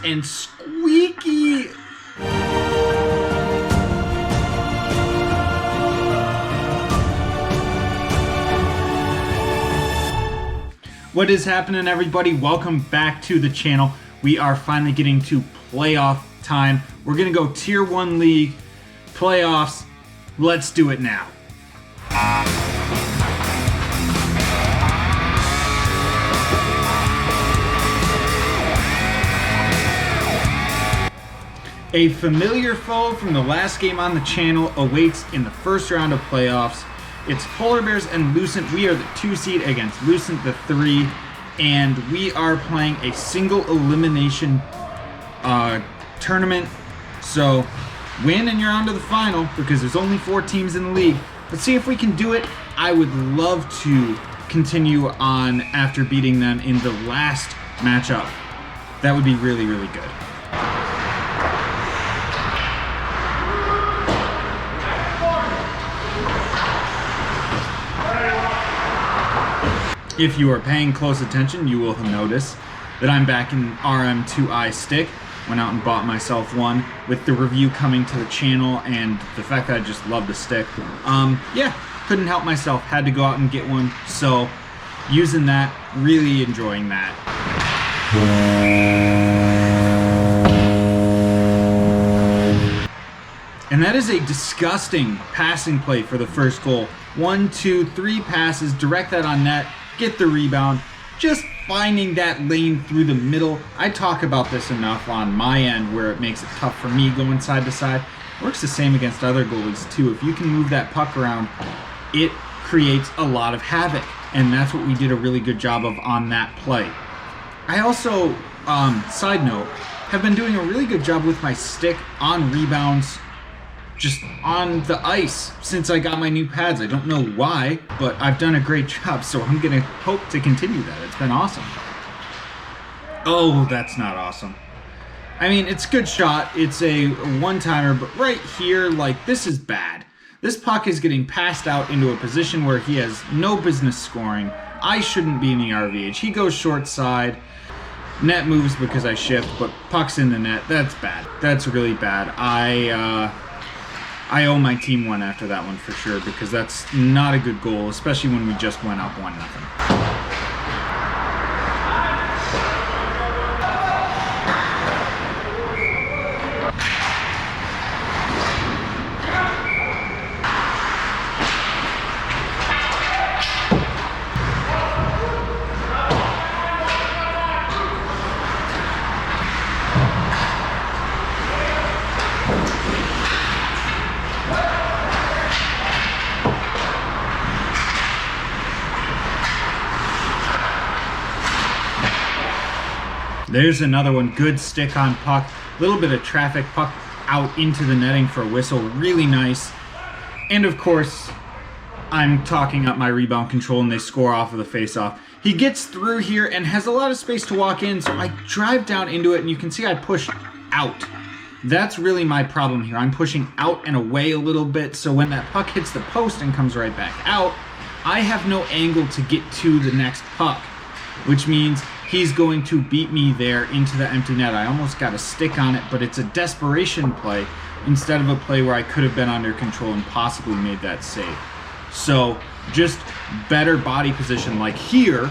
And squeaky. What is happening, everybody? Welcome back to the channel. We are finally getting to playoff time. We're gonna go Tier 1 League playoffs. Let's do it now. A familiar foe from the last game on the channel awaits in the first round of playoffs. It's Polar Bears and Lucent. We are the 2 seed against Lucent, the 3, and we are playing a single elimination tournament. So win and you're on to the final because there's only 4 teams in the league. Let's see if we can do it. I would love to continue on after beating them in the last matchup. That would be really, really good. If you are paying close attention, you will notice that I'm back in RM2I stick. Went out and bought myself one with the review coming to the channel and the fact that I just love the stick. Yeah, couldn't help myself. Had to go out and get one. So using that, really enjoying that. And that is a disgusting passing play for the first goal. 1, 2, 3 passes, direct that on net. Get the rebound, just finding that lane through the middle. I talk about this enough on my end where it makes it tough for me going side to side. Works the same against other goalies too. If you can move that puck around, it creates a lot of havoc, and that's what we did a really good job of on that play. I also, side note, have been doing a really good job with my stick on rebounds just on the ice since I got my new pads. I don't know why, but I've done a great job, so I'm gonna hope to continue that. It's been awesome. Oh, that's not awesome. I mean, it's a good shot. It's a one-timer, but right here, like, this is bad. This puck is getting passed out into a position where he has no business scoring. I shouldn't be in the RVH. He goes short side. Net moves because I shift, but puck's in the net. That's bad. That's really bad. I owe my team one after that one for sure, because that's not a good goal, especially when we just went up 1-0. There's another one. Good stick on puck. Little bit of traffic, puck out into the netting for a whistle. Really nice. And of course, I'm talking up my rebound control and they score off of the face-off. He gets through here and has a lot of space to walk in, so I drive down into it and you can see I push out. That's really my problem here. I'm pushing out and away a little bit, so when that puck hits the post and comes right back out, I have no angle to get to the next puck, which means he's going to beat me there into the empty net. I almost got a stick on it, but it's a desperation play instead of a play where I could have been under control and possibly made that save. So just better body position like here,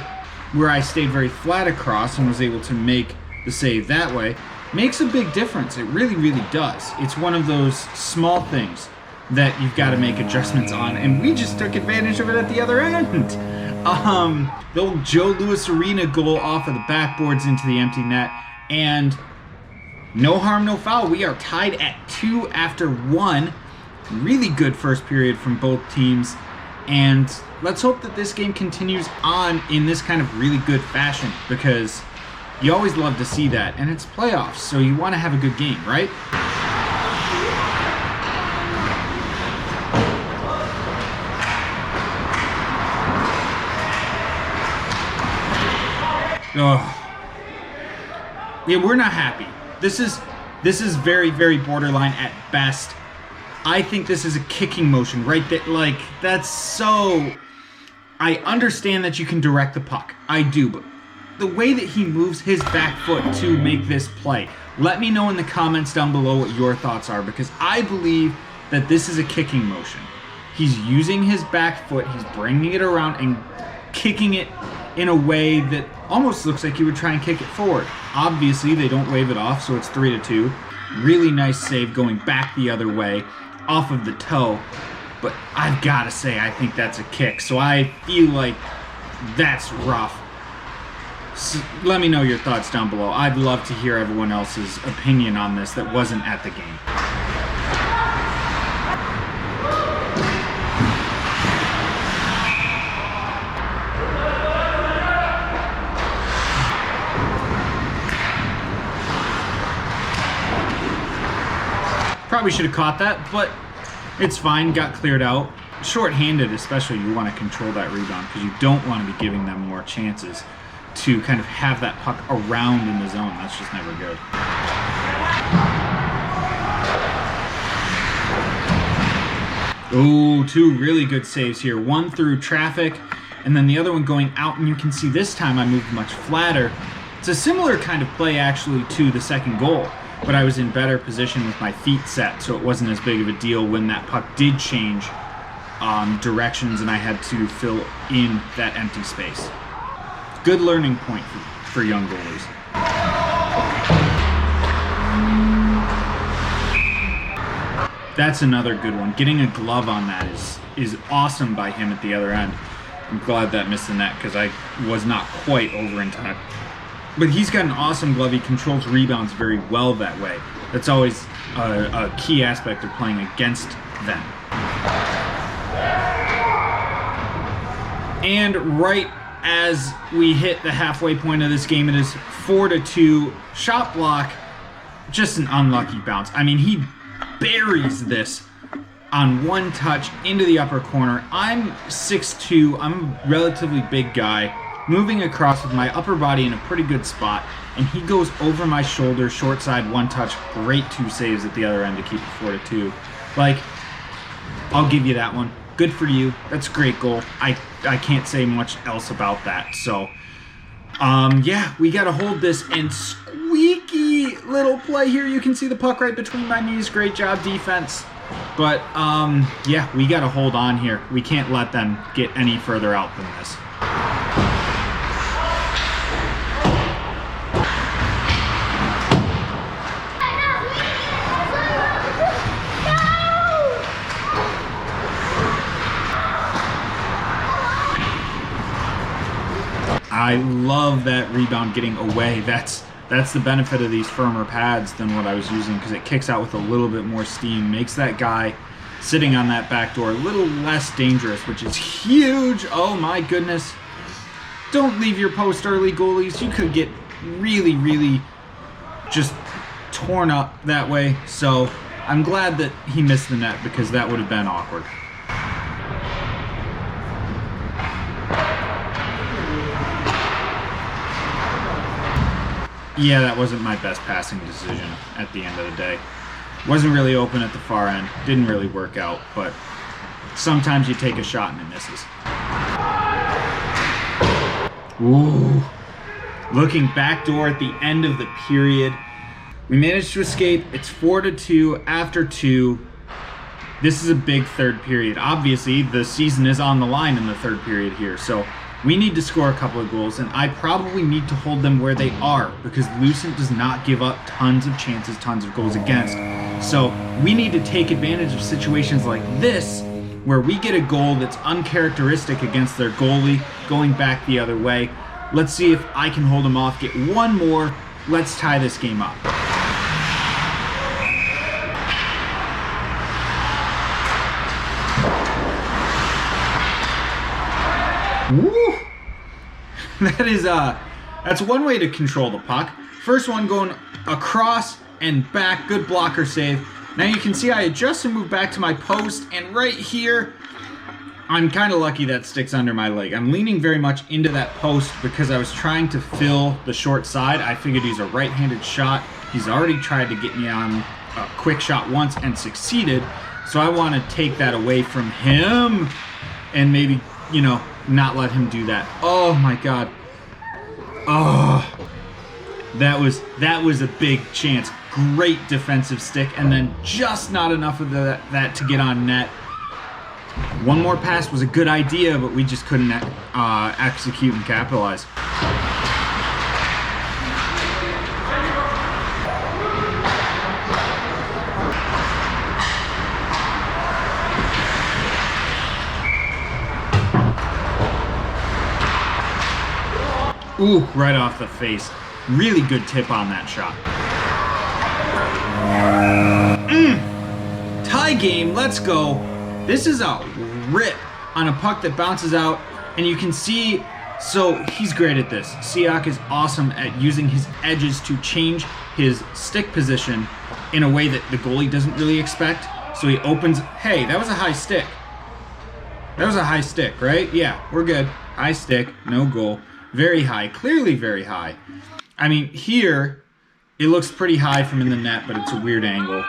where I stayed very flat across and was able to make the save that way, makes a big difference. It really, really does. It's one of those small things that you've got to make adjustments on, and we just took advantage of it at the other end. The old Joe Louis Arena goal off of the backboards into the empty net, and no harm, no foul. We are tied at 2 after 1. Really good first period from both teams, and let's hope that this game continues on in this kind of really good fashion, because you always love to see that, and it's playoffs, so you want to have a good game, right? Oh. Yeah, we're not happy. This is very, very borderline at best. I think this is a kicking motion right there. Like, that's so... I understand that you can direct the puck. I do, but the way that he moves his back foot to make this play. Let me know in the comments down below what your thoughts are, because I believe that this is a kicking motion. He's using his back foot, he's bringing it around and kicking it in a way that almost looks like he would try and kick it forward. Obviously, they don't wave it off, so it's 3-2. Really nice save going back the other way off of the toe. But I've got to say, I think that's a kick. So I feel like that's rough. So let me know your thoughts down below. I'd love to hear everyone else's opinion on this that wasn't at the game. Probably should have caught that, but it's fine, got cleared out. Short-handed especially, you want to control that rebound because you don't want to be giving them more chances to kind of have that puck around in the zone. That's just never good. Oh, two really good saves here. One through traffic, and then the other one going out, and you can see this time I moved much flatter. It's a similar kind of play actually to the second goal, but I was in better position with my feet set, so it wasn't as big of a deal when that puck did change directions and I had to fill in that empty space. Good learning point for young goalies. That's another good one. Getting a glove on that is awesome by him at the other end. I'm glad that missed the net because I was not quite over in time. But he's got an awesome glove. He controls rebounds very well that way. That's always a key aspect of playing against them. And right as we hit the halfway point of this game, it is 4-2. Shot block, just an unlucky bounce. I mean, he buries this on one touch into the upper corner. I'm 6'2", I'm a relatively big guy, moving across with my upper body in a pretty good spot, and he goes over my shoulder, short side, one touch. Great two saves at the other end to keep it 4-2. Like, I'll give you that one. Good for you. That's a great goal. I can't say much else about that. So, yeah, we got to hold this, and squeaky little play here. You can see the puck right between my knees. Great job, defense. But, yeah, we got to hold on here. We can't let them get any further out than this. I love that rebound getting away. That's the benefit of these firmer pads than what I was using, because it kicks out with a little bit more steam, makes that guy sitting on that back door a little less dangerous, which is huge. Oh my goodness. Don't leave your post early, goalies. You could get really, really just torn up that way. So I'm glad that he missed the net, because that would have been awkward. Yeah, that wasn't my best passing decision at the end of the day. Wasn't really open at the far end. Didn't really work out, but sometimes you take a shot and it misses. Ooh. Looking backdoor at the end of the period. We managed to escape. It's 4-2 after 2. This is a big third period. Obviously, the season is on the line in the third period here, so we need to score a couple of goals, and I probably need to hold them where they are, because Lucent does not give up tons of chances, tons of goals against. So we need to take advantage of situations like this, where we get a goal that's uncharacteristic against their goalie, going back the other way. Let's see if I can hold them off, get one more. Let's tie this game up. Woo! That's one way to control the puck. First one going across and back, good blocker save. Now you can see I adjust and move back to my post, and right here, I'm kind of lucky that sticks under my leg. I'm leaning very much into that post because I was trying to fill the short side. I figured he's a right-handed shot. He's already tried to get me on a quick shot once and succeeded, so I want to take that away from him and maybe, you know, not let him do that. Oh my God. Oh, that was a big chance. Great defensive stick, and then just not enough of that to get on net. One more pass was a good idea, but we just couldn't execute and capitalize. Ooh, right off the face. Really good tip on that shot. Tie game, let's go. This is a rip on a puck that bounces out, and you can see, so he's great at this. Siak is awesome at using his edges to change his stick position in a way that the goalie doesn't really expect. So he opens, hey, that was a high stick. That was a high stick, right? Yeah, we're good. High stick, no goal. Very high, clearly very high. I mean, here, it looks pretty high from in the net, but it's a weird angle.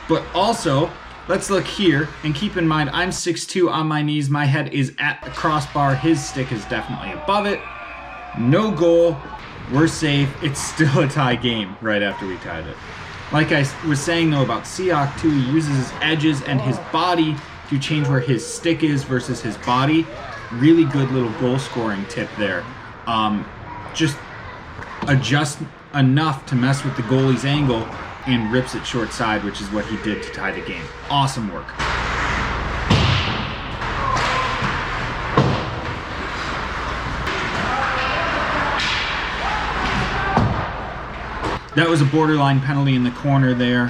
But also, let's look here, and keep in mind, I'm 6'2" on my knees. My head is at the crossbar. His stick is definitely above it. No goal. We're safe. It's still a tie game right after we tied it. Like I was saying, though, about Siak, too, he uses his edges and his body to change where his stick is versus his body. Really good little goal scoring tip there. Just adjust enough to mess with the goalie's angle and rips it short side, which is what he did to tie the game. Awesome work. That was a borderline penalty in the corner there.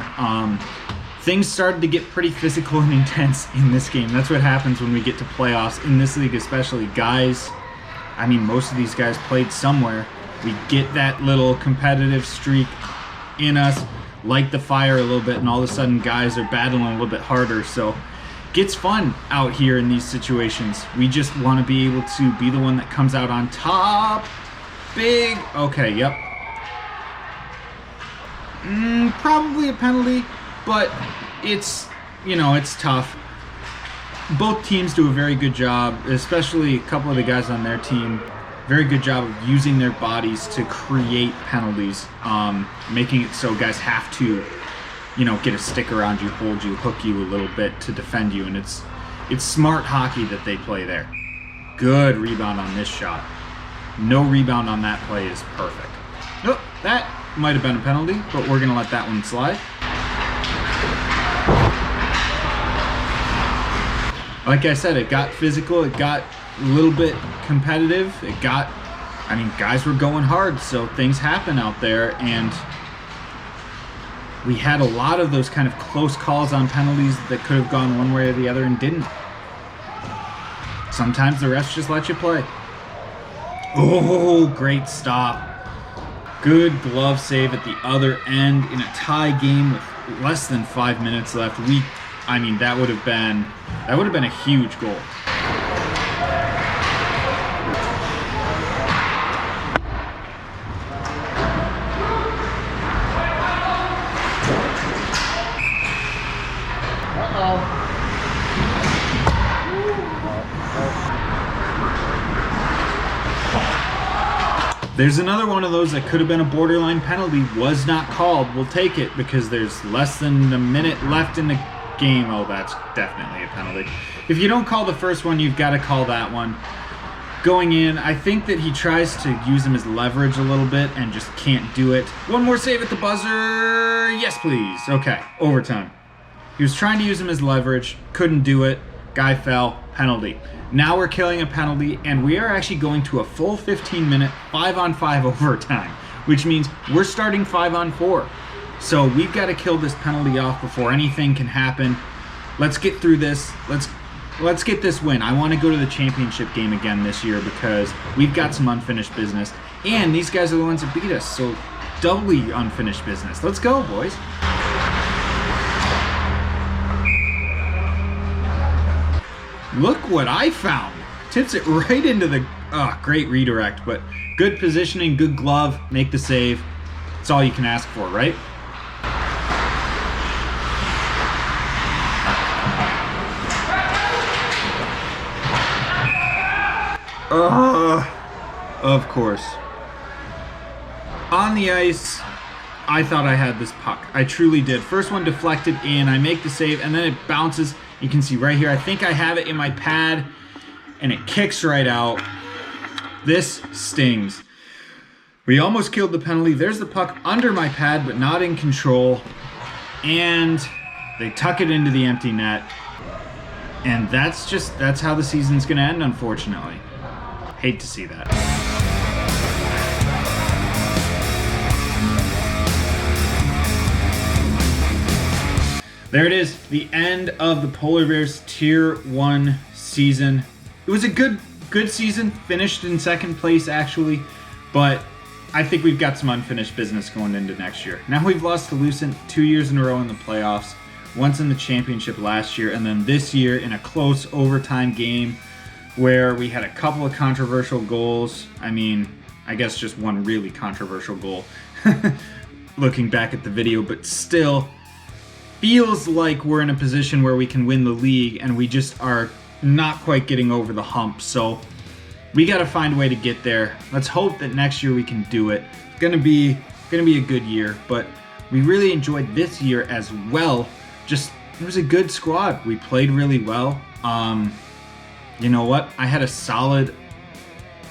Things started to get pretty physical and intense in this game. That's what happens when we get to playoffs. In this league especially, guys, I mean, most of these guys played somewhere. We get that little competitive streak in us, light the fire a little bit, and all of a sudden guys are battling a little bit harder. So gets fun out here in these situations. We just want to be able to be the one that comes out on top. Big, okay, yep. Probably a penalty, but it's, you know, it's tough. Both teams do a very good job, especially a couple of the guys on their team. Very good job of using their bodies to create penalties, making it so guys have to, you know, get a stick around you, hold you, hook you a little bit to defend you, and it's smart hockey that they play there. Good rebound on this shot. No rebound on that play is perfect. Nope, that might have been a penalty, but we're gonna let that one slide. Like I said, it got physical, it got a little bit competitive, I mean, guys were going hard, so things happen out there, and we had a lot of those kind of close calls on penalties that could have gone one way or the other and didn't. Sometimes the refs just let you play. Oh, great stop. Good glove save at the other end in a tie game with less than 5 minutes left. I mean, that would have been a huge goal. There's another one of those that could have been a borderline penalty, was not called. We'll take it because there's less than a minute left in the game. Oh, that's definitely a penalty. If you don't call the first one, you've got to call that one. Going in, I think that he tries to use him as leverage a little bit and just can't do it. One more save at the buzzer. Yes, please. Okay, overtime. He was trying to use him as leverage, couldn't do it. Guy fell, penalty. Now we're killing a penalty, and we are actually going to a full 15-minute 5-on-5 overtime, which means we're starting 5-on-4. So we've got to kill this penalty off before anything can happen. Let's get through this. Let's get this win. I want to go to the championship game again this year because we've got some unfinished business, and these guys are the ones that beat us, so doubly unfinished business. Let's go, boys. Look what I found. Tips it right into the, great redirect, but good positioning, good glove, make the save. It's all you can ask for, right? of course. On the ice, I thought I had this puck. I truly did. First one deflected in, I make the save, and then it bounces. You can see right here, I think I have it in my pad, and it kicks right out. This stings. We almost killed the penalty. There's the puck under my pad, but not in control. And they tuck it into the empty net. And that's how the season's gonna end, unfortunately. Hate to see that. There it is, the end of the Polar Bears Tier 1 season. It was a good season, finished in second place actually, but I think we've got some unfinished business going into next year. Now we've lost to Lucent 2 years in a row in the playoffs, once in the championship last year, and then this year in a close overtime game where we had a couple of controversial goals. I mean, I guess just one really controversial goal looking back at the video, but still, feels like we're in a position where we can win the league, and we just are not quite getting over the hump. So we got to find a way to get there. Let's hope that next year we can do it. It's gonna be a good year, but we really enjoyed this year as well. Just, it was a good squad. We played really well. You know what? I had a solid,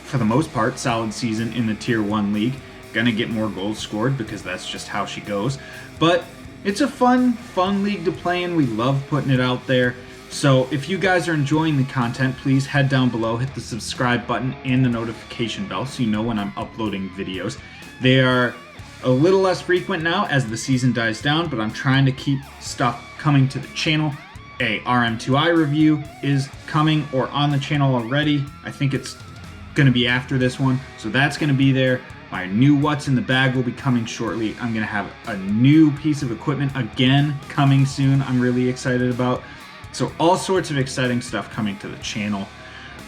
for the most part, solid season in the Tier 1 league. Gonna get more goals scored because that's just how she goes. But it's a fun league to play in. We love putting it out there. So if you guys are enjoying the content, please head down below, hit the subscribe button and the notification bell so you know when I'm uploading videos. They are a little less frequent now as the season dies down, but I'm trying to keep stuff coming to the channel. A RM2I review is coming or on the channel already. I think it's gonna be after this one, so that's gonna be there. My new What's in the Bag will be coming shortly. I'm gonna have a new piece of equipment again coming soon. I'm really excited about. So all sorts of exciting stuff coming to the channel.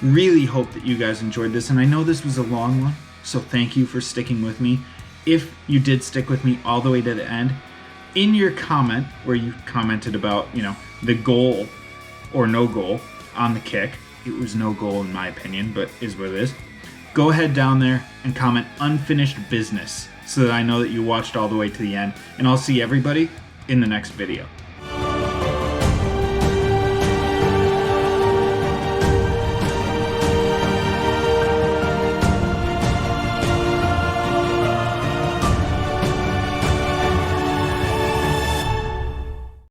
Really hope that you guys enjoyed this, and I know this was a long one, so thank you for sticking with me. If you did stick with me all the way to the end, in your comment where you commented about, you know, the goal or no goal on the kick, it was no goal in my opinion, but is what it is. Go ahead down there and comment unfinished business so that I know that you watched all the way to the end, and I'll see everybody in the next video.